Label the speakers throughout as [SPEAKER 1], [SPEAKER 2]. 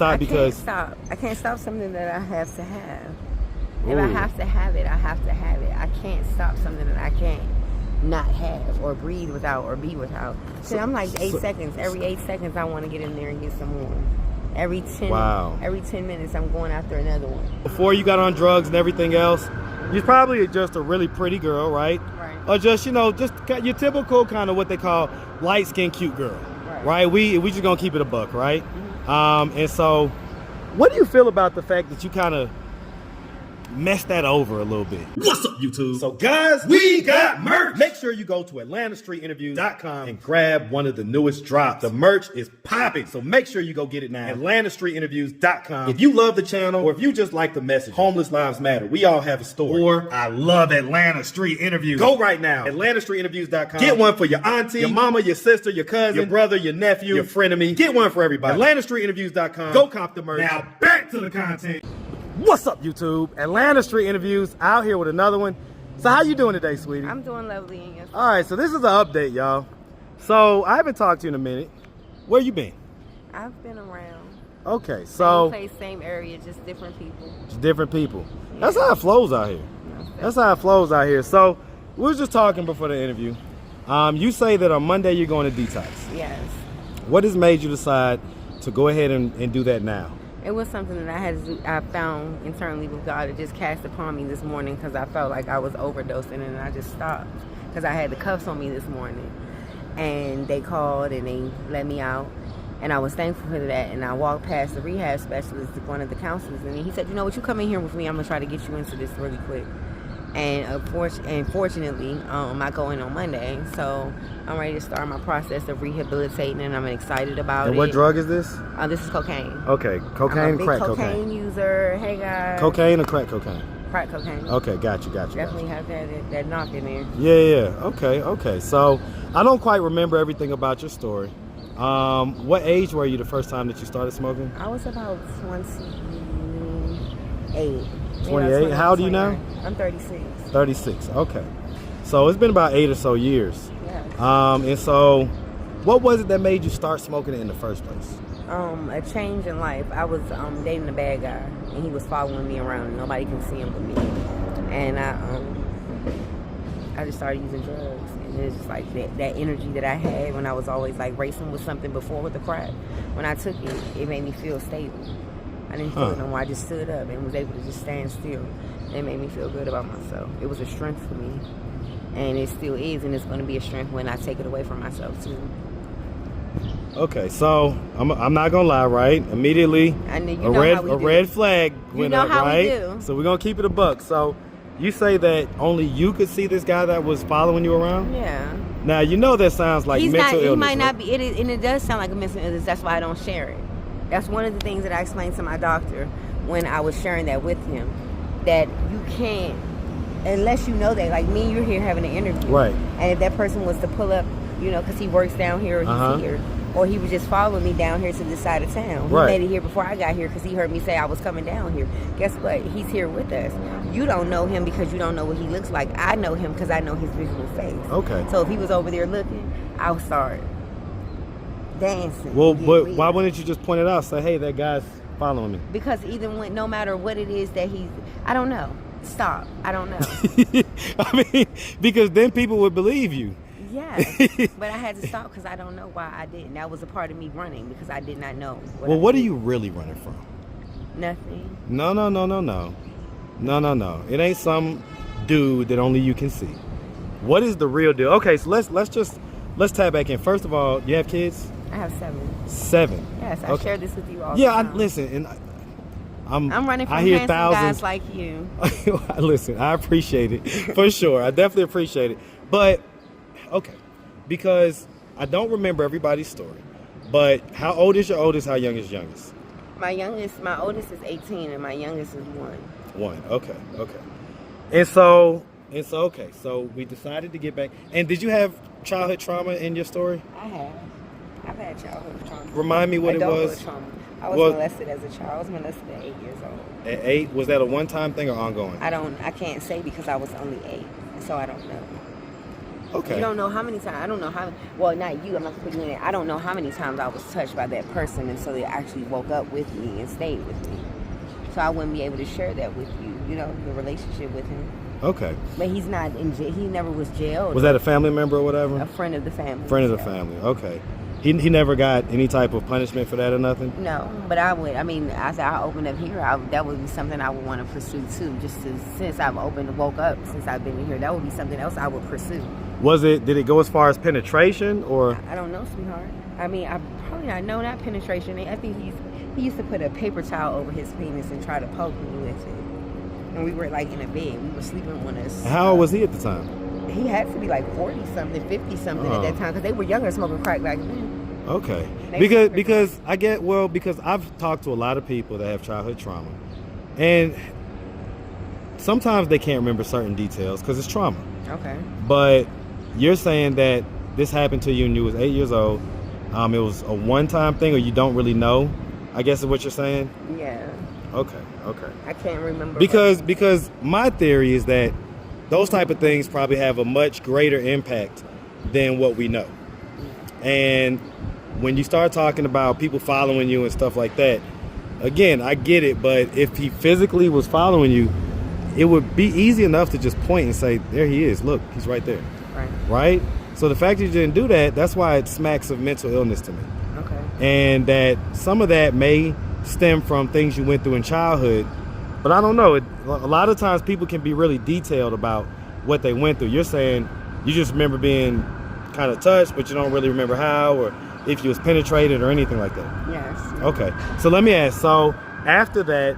[SPEAKER 1] stop because...
[SPEAKER 2] I can't stop something that I have to have. If I have to have it, I have to have it. I can't stop something that I can't not have or breathe without or be without. So I'm like 8 seconds. Every 8 seconds, I want to get in there and get some more. Every 10 minutes, I'm going after another one.
[SPEAKER 1] Before you got on drugs and everything else, you're probably just a really pretty girl, right?
[SPEAKER 2] Right.
[SPEAKER 1] Or just, you know, just your typical kind of what they call light-skinned cute girl, right? We just gonna keep it a buck, right? Mm-hmm. And so, what do you feel about the fact that you kind of mess that over a little bit? What's up, YouTube? So guys, we got merch. Make sure you go to AtlantaStreetInterviews.com and grab one of the newest drops. The merch is popping, so make sure you go get it now. AtlantaStreetInterviews.com. If you love the channel, or if you just like the message, Homeless Lives Matter, we all have a story. Or I love Atlanta Street Interviews. Go right now. AtlantaStreetInterviews.com. Get one for your auntie, your mama, your sister, your cousin, your brother, your nephew, your frenemy. Get one for everybody. AtlantaStreetInterviews.com. Go cop the merch. Now back to the content. What's up, YouTube? Atlanta Street Interviews out here with another one. So how you doing today, sweetie?
[SPEAKER 2] I'm doing lovely. And
[SPEAKER 1] all right, so this is an update, y'all. So I haven't talked to you in a minute. Where you been?
[SPEAKER 2] I've been around.
[SPEAKER 1] Okay, so
[SPEAKER 2] same place, same area, just different people.
[SPEAKER 1] Just different people. Yeah. That's how it flows out here. That's how it flows out here. So we were just talking before the interview. You say that on Monday you're going to Detox.
[SPEAKER 2] Yes.
[SPEAKER 1] What has made you decide to go ahead and do that now?
[SPEAKER 2] It was something that I had to do, I found internally with God. It just cast upon me this morning because I felt like I was overdosing, and I just stopped because I had the cuffs on me this morning. And they called and they let me out, and I was thankful for that. And I walked past the rehab specialist, one of the counselors, and he said, you know what, you come in here with me, I'm going to try to get you into this really quick. And fortunately, I go in on Monday, so I'm ready to start my process of rehabilitating, and I'm excited about it.
[SPEAKER 1] And what drug is this?
[SPEAKER 2] This is cocaine.
[SPEAKER 1] Okay, cocaine,
[SPEAKER 2] I'm a big
[SPEAKER 1] crack
[SPEAKER 2] cocaine user. Hey guys.
[SPEAKER 1] Cocaine or crack cocaine?
[SPEAKER 2] Crack cocaine.
[SPEAKER 1] Okay, got you.
[SPEAKER 2] Definitely have that knock in there.
[SPEAKER 1] Yeah. Okay. So I don't quite remember everything about your story. What age were you the first time that you started smoking?
[SPEAKER 2] I was about 28.
[SPEAKER 1] 28. How old are you now?
[SPEAKER 2] I'm 36.
[SPEAKER 1] 36. Okay. So it's been about 8 or so years.
[SPEAKER 2] Yes.
[SPEAKER 1] And so, what was it that made you start smoking it in the first place?
[SPEAKER 2] A change in life. I was dating a bad guy, and he was following me around, and nobody can see him but me. And I just started using drugs, and it's just like that energy that I had when I was always like racing with something before with the crack. When I took it, it made me feel stable. I didn't feel it no more. I just stood up and was able to just stand still. It made me feel good about myself. It was a strength for me, and it still is, and it's going to be a strength when I take it away from myself too.
[SPEAKER 1] Okay, so I'm not gonna lie, right? Immediately, a red flag went up, right? So we're gonna keep it a buck. So you say that only you could see this guy that was following you around?
[SPEAKER 2] Yeah.
[SPEAKER 1] Now you know that sounds like mental illness.
[SPEAKER 2] He might not be. And it does sound like a mental illness. That's why I don't share it. That's one of the things that I explained to my doctor when I was sharing that with him. That you can't, unless you know that, like me, you're here having an interview.
[SPEAKER 1] Right.
[SPEAKER 2] And if that person was to pull up, you know, because he works down here or he's here, or he was just following me down here to this side of town. He made it here before I got here because he heard me say I was coming down here. Guess what? He's here with us. You don't know him because you don't know what he looks like. I know him because I know his visual face.
[SPEAKER 1] Okay.
[SPEAKER 2] So if he was over there looking, I'll start dancing.
[SPEAKER 1] Well, but why wouldn't you just point it out? Say, hey, that guy's following me.
[SPEAKER 2] Because no matter what it is that I don't know. Stop. I don't know.
[SPEAKER 1] I mean, because then people would believe you.
[SPEAKER 2] Yeah, but I had to stop because I don't know why I didn't. That was a part of me running because I did not know.
[SPEAKER 1] What are you really running from?
[SPEAKER 2] Nothing.
[SPEAKER 1] No. It ain't some dude that only you can see. What is the real deal? Okay, so let's tap back in. First of all, you have kids?
[SPEAKER 2] I have 7.
[SPEAKER 1] 7.
[SPEAKER 2] Yes, I shared this with you all. Yeah,
[SPEAKER 1] listen, and I'm running from
[SPEAKER 2] handsome guys like you.
[SPEAKER 1] Listen, I appreciate it for sure. I definitely appreciate it. But okay, because I don't remember everybody's story. But how old is your oldest? How young is youngest?
[SPEAKER 2] My oldest is 18, and my youngest is 1.
[SPEAKER 1] 1. Okay. And so we decided to get back. And did you have childhood trauma in your story?
[SPEAKER 2] I have. I've had childhood trauma.
[SPEAKER 1] Remind me what it was.
[SPEAKER 2] Trauma. I was molested as a child. I was molested at 8 years old.
[SPEAKER 1] At 8? Was that a one-time thing or ongoing?
[SPEAKER 2] I can't say because I was only 8, so I don't know.
[SPEAKER 1] Okay.
[SPEAKER 2] You don't know how many times. I don't know how. Well, not you. I'm not putting you in it. I don't know how many times I was touched by that person until they actually woke up with me and stayed with me. So I wouldn't be able to share that with you. You know, the relationship with him.
[SPEAKER 1] Okay.
[SPEAKER 2] But he's not in jail. He never was jailed.
[SPEAKER 1] Was that a family member or whatever?
[SPEAKER 2] A friend of the family.
[SPEAKER 1] Friend of the family. Okay. He never got any type of punishment for that or nothing?
[SPEAKER 2] No, but I would. I mean, as I opened up here, that would be something I would want to pursue too. Since I've woke up, since I've been in here, that would be something else I would pursue.
[SPEAKER 1] Did it go as far as penetration or?
[SPEAKER 2] I don't know, sweetheart. I mean, I probably not penetration. I think he used to put a paper towel over his penis and try to poke me with it. And we were like in a bed. We were sleeping on us.
[SPEAKER 1] How old was he at the time?
[SPEAKER 2] He had to be like 40-something, 50-something at that time because they were younger smoking crack back then.
[SPEAKER 1] Okay. Because I've talked to a lot of people that have childhood trauma, and sometimes they can't remember certain details because it's trauma.
[SPEAKER 2] Okay.
[SPEAKER 1] But you're saying that this happened to you when you was 8 years old. It was a one-time thing, or you don't really know, I guess is what you're saying?
[SPEAKER 2] Yeah.
[SPEAKER 1] Okay.
[SPEAKER 2] I can't remember.
[SPEAKER 1] Because my theory is that those type of things probably have a much greater impact than what we know. And when you start talking about people following you and stuff like that, again, I get it, but if he physically was following you, it would be easy enough to just point and say, there he is, look, he's right there. Right? So the fact that you didn't do that, that's why it smacks of mental illness to me.
[SPEAKER 2] Okay.
[SPEAKER 1] And that some of that may stem from things you went through in childhood, but I don't know. A lot of times people can be really detailed about what they went through. You're saying you just remember being kind of touched, but you don't really remember how, or if you was penetrated or anything like that.
[SPEAKER 2] Yes.
[SPEAKER 1] Okay. So let me ask, so after that,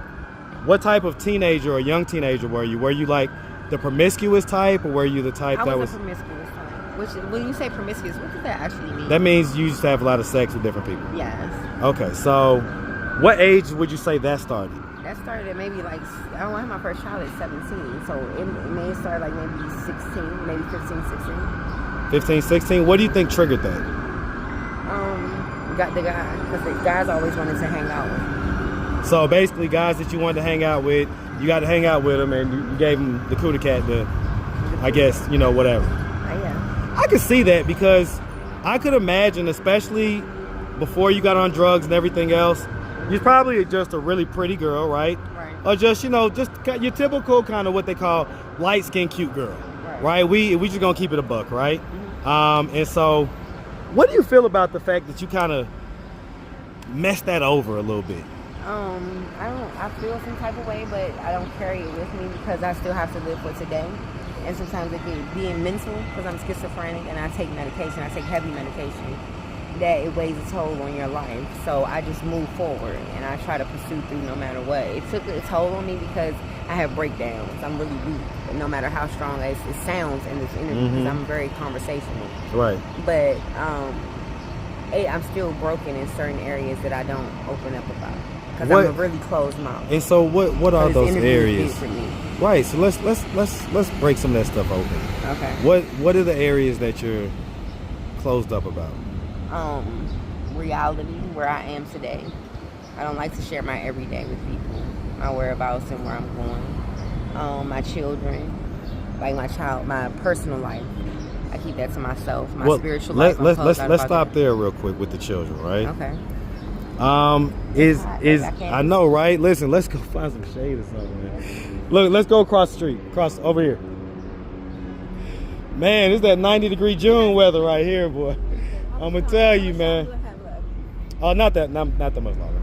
[SPEAKER 1] what type of teenager or young teenager were you? Were you like the promiscuous type, or were you the type that was...
[SPEAKER 2] a promiscuous type. When you say promiscuous, what does that actually mean?
[SPEAKER 1] That means you used to have a lot of sex with different people.
[SPEAKER 2] Yes.
[SPEAKER 1] Okay, so what age would you say that started?
[SPEAKER 2] That started at maybe like, I had my first child at 17, so it may start like maybe 16, maybe 15, 16.
[SPEAKER 1] 15, 16? What do you think triggered that?
[SPEAKER 2] Got the guy, because the guys always wanted to hang out with.
[SPEAKER 1] So basically, guys that you wanted to hang out with, you got to hang out with them, and you gave them the cootie cat, I guess, whatever.
[SPEAKER 2] Yeah.
[SPEAKER 1] I could see that, because I could imagine, especially before you got on drugs and everything else, you're probably just a really pretty girl, right?
[SPEAKER 2] Right.
[SPEAKER 1] Or just, just your typical kind of what they call light-skinned cute girl, right? We just gonna keep it a buck, right? Mm-hmm. And so, what do you feel about the fact that you kind of messed that over a little bit?
[SPEAKER 2] I feel some type of way, but I don't carry it with me because I still have to live for today. And sometimes it can be mental, because I'm schizophrenic and I take medication. I take heavy medication. That it weighs a toll on your life. So I just move forward and I try to pursue through no matter what. It took a toll on me because I have breakdowns. I'm really weak, no matter how strong it sounds in this interview, because I'm very conversational.
[SPEAKER 1] Right.
[SPEAKER 2] But I'm still broken in certain areas that I don't open up about, because I'm a really closed mouth.
[SPEAKER 1] And so what are those areas?
[SPEAKER 2] For me.
[SPEAKER 1] Right. So let's break some of that stuff open.
[SPEAKER 2] Okay.
[SPEAKER 1] What are the areas that you're closed up about?
[SPEAKER 2] Reality, where I am today. I don't like to share my everyday with people, my whereabouts and where I'm going. My children, like my personal life, I keep that to myself. My spiritual life.
[SPEAKER 1] Let's stop there real quick with the children, right?
[SPEAKER 2] Okay.
[SPEAKER 1] I know, right? Listen, let's go find some shade or something, man. Look, let's go across the street, across over here. Man, it's that 90-degree June weather right here, boy. I'm gonna tell you, man. Oh, not that much longer.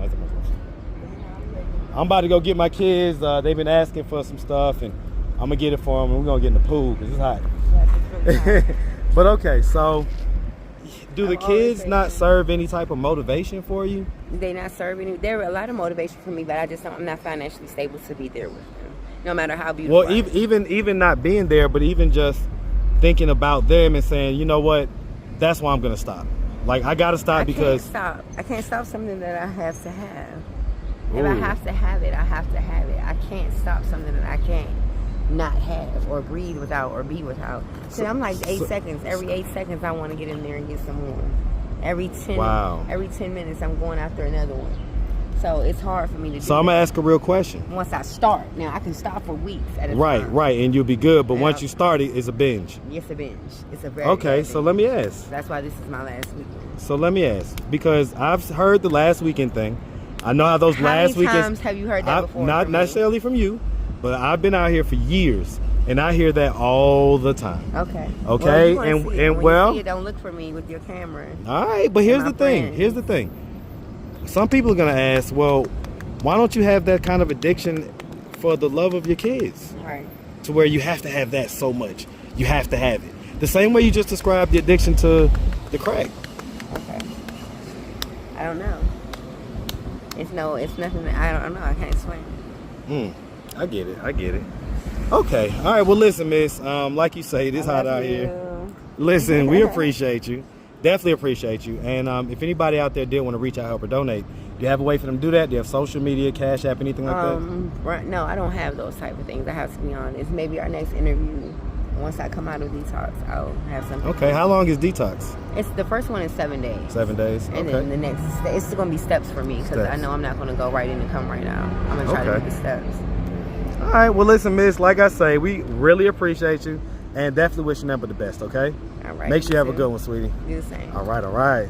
[SPEAKER 1] I'm about to go get my kids. They've been asking for some stuff, and I'm gonna get it for them. And we're gonna get in the pool because it's hot.
[SPEAKER 2] Yes, it's really hot.
[SPEAKER 1] But okay, so do the kids not serve any type of motivation for you?
[SPEAKER 2] They not serve any. They're a lot of motivation for me, but I'm not financially stable to be there with them, no matter how beautiful.
[SPEAKER 1] Well, even not being there, but even just thinking about them and saying, you know what, that's why I'm gonna stop. Like, I gotta stop because
[SPEAKER 2] I can't stop something that I have to have.
[SPEAKER 1] Ooh.
[SPEAKER 2] If I have to have it, I have to have it. I can't stop something that I can't not have or breathe without or be without. So I'm like 8 seconds. Every 8 seconds, I want to get in there and get some more. Every 10 minutes, I'm going after another one. So it's hard for me to do
[SPEAKER 1] So I'm going to ask a real question.
[SPEAKER 2] once I start. Now, I can stop for weeks at a
[SPEAKER 1] Right,
[SPEAKER 2] time.
[SPEAKER 1] right, and you'll be good. But
[SPEAKER 2] Yeah.
[SPEAKER 1] once you start it, it's a binge.
[SPEAKER 2] It's a binge. It's a very
[SPEAKER 1] Okay,
[SPEAKER 2] good
[SPEAKER 1] so
[SPEAKER 2] binge.
[SPEAKER 1] let me ask.
[SPEAKER 2] That's why this is my last weekend.
[SPEAKER 1] So let me ask, because I've heard the last weekend thing. I know how those
[SPEAKER 2] How
[SPEAKER 1] last
[SPEAKER 2] many
[SPEAKER 1] weekends.
[SPEAKER 2] times have you heard that before?
[SPEAKER 1] Not
[SPEAKER 2] from me?
[SPEAKER 1] necessarily from you, but I've been out here for years, and I hear that all the time.
[SPEAKER 2] Okay.
[SPEAKER 1] Okay,
[SPEAKER 2] well, you
[SPEAKER 1] and
[SPEAKER 2] wanna see it. When
[SPEAKER 1] well,
[SPEAKER 2] you see it, don't look for me with your camera.
[SPEAKER 1] all right, but here's
[SPEAKER 2] my
[SPEAKER 1] the thing.
[SPEAKER 2] friends.
[SPEAKER 1] Here's the thing. Some people are gonna ask, well, why don't you have that kind of addiction for the love of your kids,
[SPEAKER 2] Right.
[SPEAKER 1] to where you have to have that so much, you have to have it. The same way you just described the addiction to the crack.
[SPEAKER 2] Okay. I don't know. It's nothing. I don't know. I can't explain.
[SPEAKER 1] I get it. Okay, all right. Well, listen, Miss. Like you say, it's hot out here. Listen, we appreciate you. Definitely appreciate you. And if anybody out there did want to reach out, help, or donate, do you have a way for them to do that? Do you have social media, Cash App, anything like that?
[SPEAKER 2] Right, no, I don't have those type of things. I have to be honest. Maybe our next interview, once I come out of Detox, I'll have something.
[SPEAKER 1] Okay, how long is Detox?
[SPEAKER 2] It's the first one is 7 days.
[SPEAKER 1] 7 days.
[SPEAKER 2] And
[SPEAKER 1] Okay.
[SPEAKER 2] then the next, it's going to be steps for me because I
[SPEAKER 1] Steps.
[SPEAKER 2] know I'm not going to go right in and come right out. I'm going to try to
[SPEAKER 1] Okay.
[SPEAKER 2] do the steps.
[SPEAKER 1] All right. Well, listen, Miss. Like I say, we really appreciate you, and definitely wish you nothing but the best. Okay.
[SPEAKER 2] All right.
[SPEAKER 1] Make sure you have a
[SPEAKER 2] too.
[SPEAKER 1] good one, sweetie.
[SPEAKER 2] Do the same.
[SPEAKER 1] All right.